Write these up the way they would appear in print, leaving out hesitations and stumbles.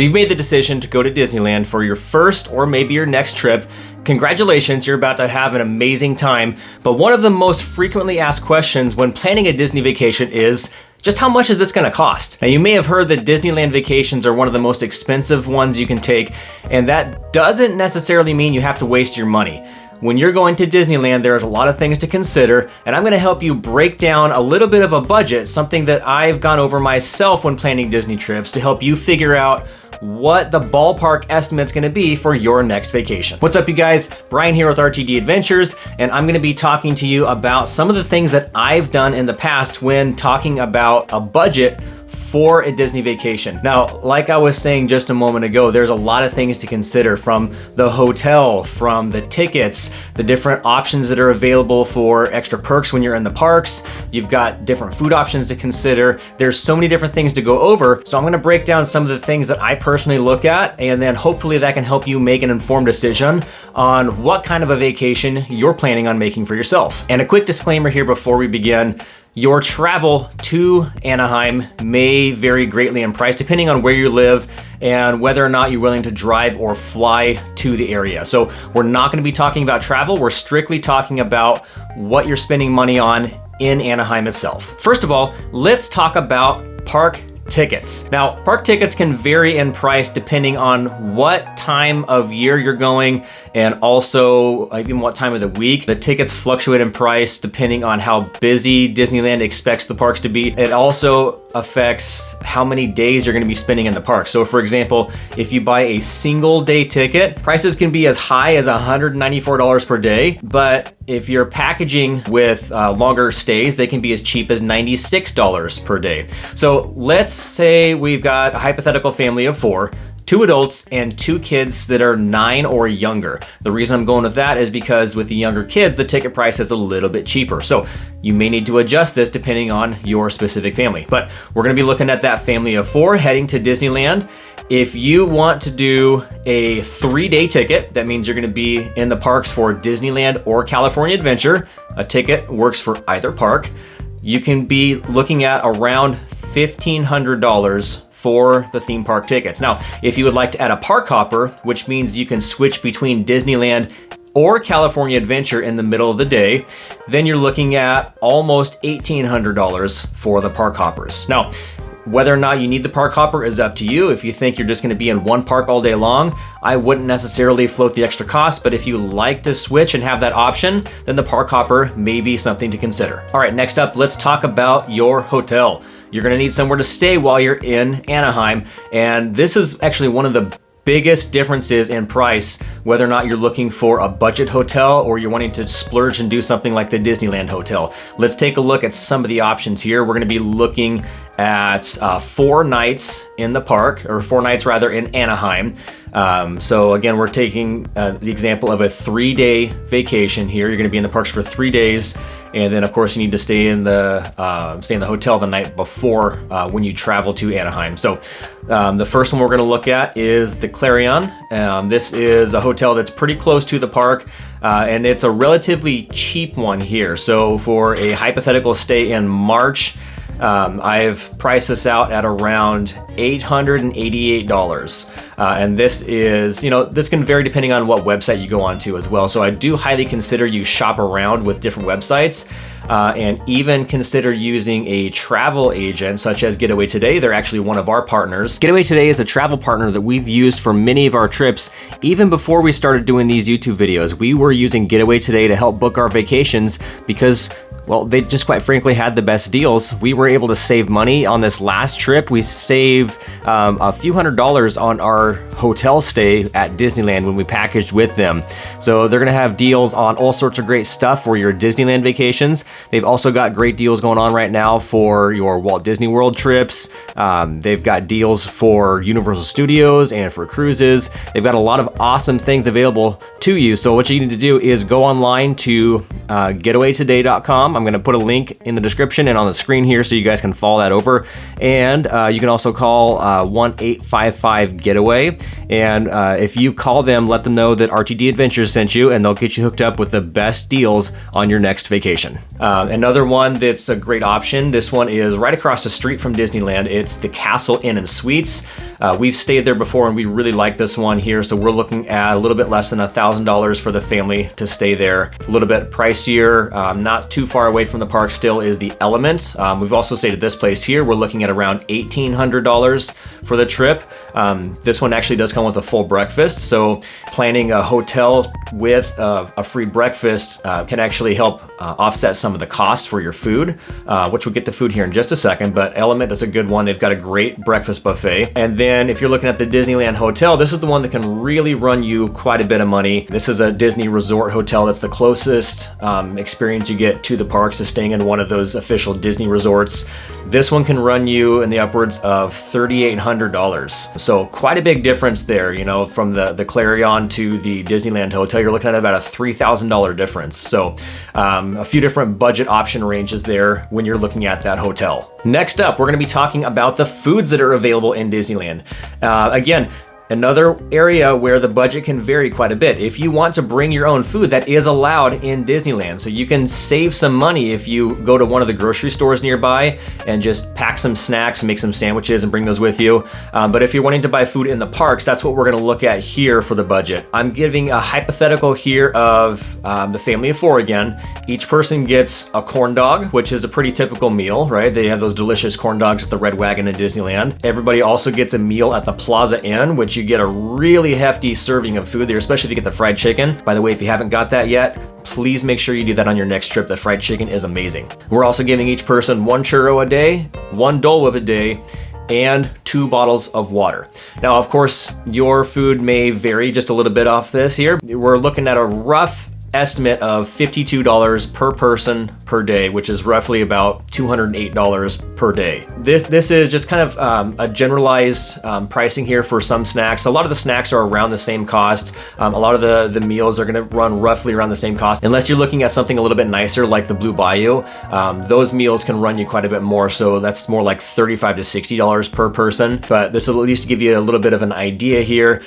So you've made the decision to go to Disneyland for your first or maybe your next trip. Congratulations, you're about to have an amazing time. But one of the most frequently asked questions when planning a Disney vacation is, just how much is this gonna cost? Now you may have heard that Disneyland vacations are one of the most expensive ones you can take, and that doesn't necessarily mean you have to waste your money. When you're going to Disneyland, there's a lot of things to consider, and I'm gonna help you break down a little bit of a budget, something that I've gone over myself when planning Disney trips to help you figure out what the ballpark estimate's gonna be for your next vacation. What's up, you guys? Brian here with RTD Adventures, and I'm gonna be talking to you about some of the things that I've done in the past when talking about a budget for a Disney vacation. Now, like I was saying just a moment ago, there's a lot of things to consider, from the hotel, from the tickets, the different options that are available for extra perks when you're in the parks. You've got different food options to consider. There's so many different things to go over. So I'm gonna break down some of the things that I personally look at, and then hopefully that can help you make an informed decision on what kind of a vacation you're planning on making for yourself. And a quick disclaimer here before we begin. Your travel to Anaheim may vary greatly in price depending on where you live and whether or not you're willing to drive or fly to the area. So we're not going to be talking about travel. We're strictly talking about what you're spending money on in Anaheim itself. First of all, let's talk about park tickets. Now, park tickets can vary in price depending on what time of year you're going and also even what time of the week. The tickets fluctuate in price depending on how busy Disneyland expects the parks to be. It also affects how many days you're going to be spending in the park. So for example, if you buy a single day ticket, prices can be as high as $194 per day, but if you're packaging with longer stays, they can be as cheap as $96 per day. So let's say we've got a hypothetical family of 4, 2 adults and 2 kids that are 9 or younger. The reason I'm going with that is because with the younger kids, the ticket price is a little bit cheaper. So you may need to adjust this depending on your specific family. But we're gonna be looking at that family of 4 heading to Disneyland. If you want to do a 3-day ticket, that means you're gonna be in the parks for Disneyland or California Adventure. A ticket works for either park. You can be looking at around $1,500 for the theme park tickets. Now, if you would like to add a park hopper, which means you can switch between Disneyland or California Adventure in the middle of the day, then you're looking at almost $1,800 for the park hoppers. Now, whether or not you need the park hopper is up to you. If you think you're just gonna be in one park all day long, I wouldn't necessarily float the extra cost, but if you like to switch and have that option, then the park hopper may be something to consider. All right, next up, let's talk about your hotel. You're gonna need somewhere to stay while you're in Anaheim, and this is actually one of the biggest differences in price, whether or not you're looking for a budget hotel or you're wanting to splurge and do something like the Disneyland hotel. Let's take a look at some of the options here. We're gonna be looking at 4 nights in the park, or 4 nights rather in Anaheim. So again, we're taking the example of a 3-day vacation here. You're gonna be in the parks for 3 days. And then of course you need to stay in the hotel the night before when you travel to Anaheim. So the first one we're gonna look at is the Clarion. This is a hotel that's pretty close to the park, and it's a relatively cheap one here. So for a hypothetical stay in March, I've priced this out at around $888. And this is, this can vary depending on what website you go onto as well. So I do highly consider you shop around with different websites and even consider using a travel agent such as Getaway Today. They're actually one of our partners. Getaway Today is a travel partner that we've used for many of our trips. Even before we started doing these YouTube videos, we were using Getaway Today to help book our vacations because, well, they just quite frankly had the best deals. We were able to save money on this last trip. We saved a few $100s on our hotel stay at Disneyland when we packaged with them. So they're gonna have deals on all sorts of great stuff for your Disneyland vacations. They've also got great deals going on right now for your Walt Disney World trips. They've got deals for Universal Studios and for cruises. They've got a lot of awesome things available to you. So what you need to do is go online to getawaytoday.com. I'm gonna put a link in the description and on the screen here so you guys can follow that over. And you can also call 1-855-GETAWAY. And if you call them, let them know that RTD Adventures sent you, and they'll get you hooked up with the best deals on your next vacation. Another one that's a great option, this one is right across the street from Disneyland. It's the Castle Inn and Suites. We've stayed there before and we really like this one here. So we're looking at a little bit less than $1,000 for the family to stay there. A little bit pricier, not too far away from the park still, is the Element. We've also stayed at this place here. We're looking at around $1,800 for the trip. This one actually does come with a full breakfast. So planning a hotel with a free breakfast can actually help offset some of the costs for your food, which we'll get to food here in just a second. But Element is a good one. They've got a great breakfast buffet. And then if you're looking at the Disneyland Hotel, this is the one that can really run you quite a bit of money. This is a Disney resort hotel. That's the closest experience you get to the parks is staying in one of those official Disney resorts. This one can run you in the upwards of $3,800. So quite a big difference there, you know, from the Clarion to the Disneyland Hotel. You're looking at about a $3,000 difference. So a few different budget option ranges there when you're looking at that hotel. Next up, we're going to be talking about the foods that are available in Disneyland. Again, another area where the budget can vary quite a bit. If you want to bring your own food, that is allowed in Disneyland. So you can save some money if you go to one of the grocery stores nearby and just pack some snacks and make some sandwiches and bring those with you. But if you're wanting to buy food in the parks, that's what we're gonna look at here for the budget. I'm giving a hypothetical here of the family of four again. Each person gets a corn dog, which is a pretty typical meal, right? They have those delicious corn dogs at the Red Wagon in Disneyland. Everybody also gets a meal at the Plaza Inn, which you get a really hefty serving of food there, especially if you get the fried chicken. By the way, if you haven't got that yet, please make sure you do that on your next trip. The fried chicken is amazing. We're also giving each person 1 churro a day, 1 Dole Whip a day, and 2 bottles of water. Now, of course, your food may vary just a little bit off this here. We're looking at a rough estimate of $52 per person per day, which is roughly about $208 per day. This is just kind of a generalized pricing here for some snacks. A lot of the snacks are around the same cost. A lot of the meals are gonna run roughly around the same cost. Unless you're looking at something a little bit nicer like the Blue Bayou, those meals can run you quite a bit more. So that's more like $35 to $60 per person. But this will at least give you a little bit of an idea here.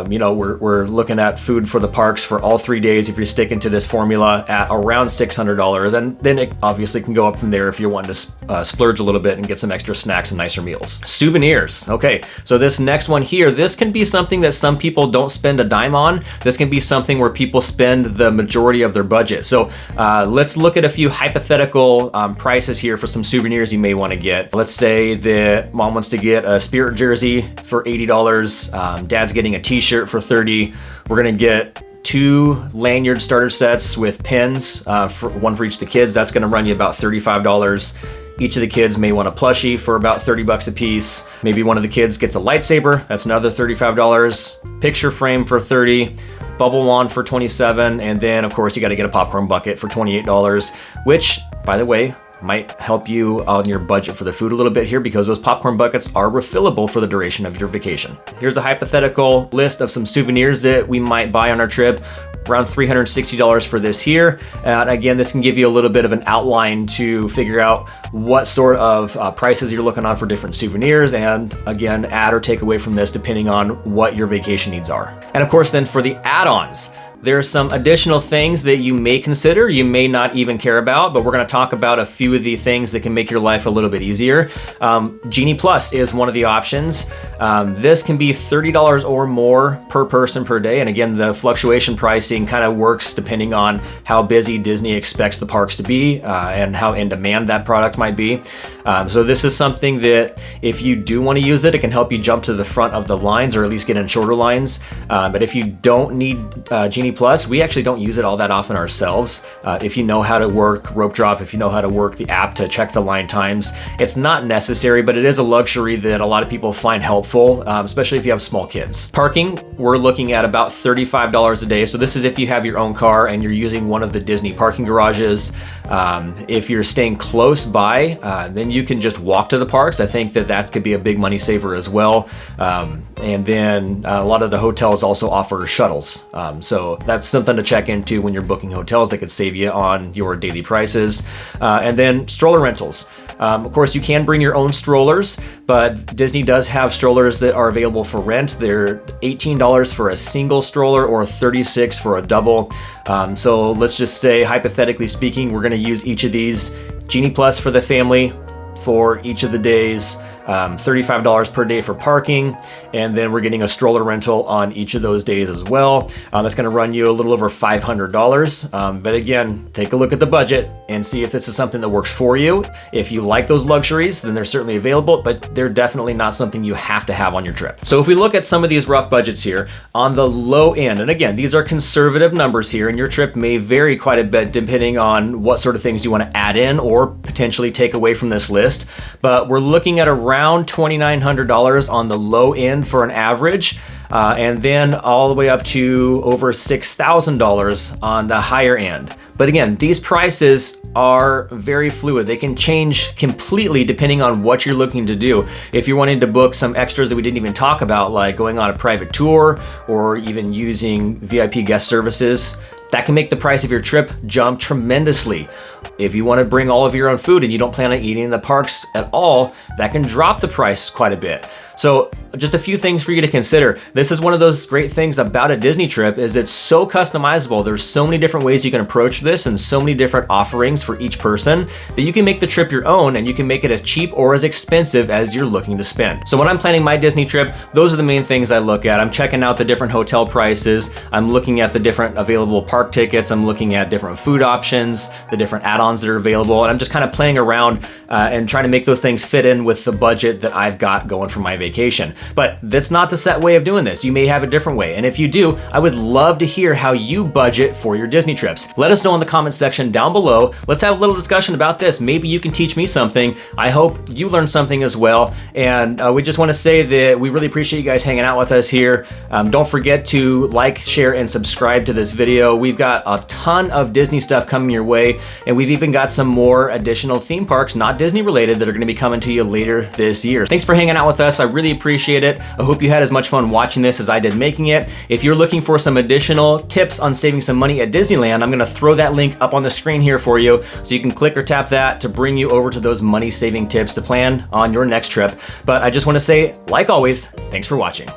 You know, we're looking at food for the parks for all 3 days if you're sticking to this formula at around $600, and then it obviously can go up from there if you're wanting to splurge a little bit and get some extra snacks and nicer meals. Souvenirs. Okay, so this next one here, this can be something that some people don't spend a dime on. This can be something where people spend the majority of their budget. So let's look at a few hypothetical prices here for some souvenirs you may want to get. Let's say that mom wants to get a Spirit jersey for $80. Dad's getting a t-shirt for $30. We're gonna get 2 lanyard starter sets with pins, one for each of the kids. That's gonna run you about $35. Each of the kids may want a plushie for about $30 a piece. Maybe one of the kids gets a lightsaber. That's another $35. Picture frame for $30. Bubble wand for $27. And then of course you gotta get a popcorn bucket for $28, which, by the way, might help you on your budget for the food a little bit here because those popcorn buckets are refillable for the duration of your vacation. Here's a hypothetical list of some souvenirs that we might buy on our trip. Around $360 for this here. And again, this can give you a little bit of an outline to figure out what sort of prices you're looking on for different souvenirs, and again, add or take away from this depending on what your vacation needs are. And of course then for the add-ons, there's some additional things that you may consider, you may not even care about, but we're gonna talk about a few of the things that can make your life a little bit easier. Genie Plus is one of the options. This can be $30 or more per person per day. And again, the fluctuation pricing kind of works depending on how busy Disney expects the parks to be and how in demand that product might be. So this is something that if you do wanna use it, it can help you jump to the front of the lines or at least get in shorter lines. But if you don't need Genie Plus, we actually don't use it all that often ourselves. If you know how to work Rope Drop, if you know how to work the app to check the line times, it's not necessary, but it is a luxury that a lot of people find helpful, especially if you have small kids. Parking, we're looking at about $35 a day. So this is if you have your own car and you're using one of the Disney parking garages. If you're staying close by, then you can just walk to the parks. I think that could be a big money saver as well. And then a lot of the hotels also offer shuttles. So that's something to check into when you're booking hotels that could save you on your daily prices. And then stroller rentals. Of course, you can bring your own strollers, but Disney does have strollers that are available for rent. They're $18 for a single stroller or $36 for a double. So let's just say, hypothetically speaking, we're going to use each of these. Genie Plus for the family for each of the days. $35 per day for parking, and then we're getting a stroller rental on each of those days as well. That's going to run you a little over $500. But again, take a look at the budget and see if this is something that works for you. If you like those luxuries, then they're certainly available, but they're definitely not something you have to have on your trip. So if we look at some of these rough budgets here, on the low end, and again, these are conservative numbers here, and your trip may vary quite a bit depending on what sort of things you want to add in or potentially take away from this list. But we're looking at around $2,900 on the low end for an average, and then all the way up to over $6,000 on the higher end. But again, these prices are very fluid. They can change completely depending on what you're looking to do. If you're wanting to book some extras that we didn't even talk about, like going on a private tour or even using VIP guest services, that can make the price of your trip jump tremendously. If you want to bring all of your own food and you don't plan on eating in the parks at all, that can drop the price quite a bit. So just a few things for you to consider. This is one of those great things about a Disney trip, is it's so customizable. There's so many different ways you can approach this and so many different offerings for each person that you can make the trip your own, and you can make it as cheap or as expensive as you're looking to spend. So when I'm planning my Disney trip, those are the main things I look at. I'm checking out the different hotel prices. I'm looking at the different available park tickets. I'm looking at different food options, the different add-ons that are available, and I'm just kind of playing around and trying to make those things fit in with the budget that I've got going for my vacation. But that's not the set way of doing this. You may have a different way, and if you do, I would love to hear how you budget for your Disney trips. Let us know in the comments section down below. Let's have a little discussion about this. Maybe you can teach me something. I hope you learned something as well, and we just want to say that we really appreciate you guys hanging out with us here. Don't forget to like, share, and subscribe to this video. We've got a ton of Disney stuff coming your way, and we've even got some more additional theme parks, not Disney related, that are going to be coming to you later this year. Thanks for hanging out with us. I really appreciate it. I hope you had as much fun watching this as I did making it. If you're looking for some additional tips on saving some money at Disneyland, I'm going to throw that link up on the screen here for you, so you can click or tap that to bring you over to those money saving tips to plan on your next trip. But I just want to say, like always, thanks for watching.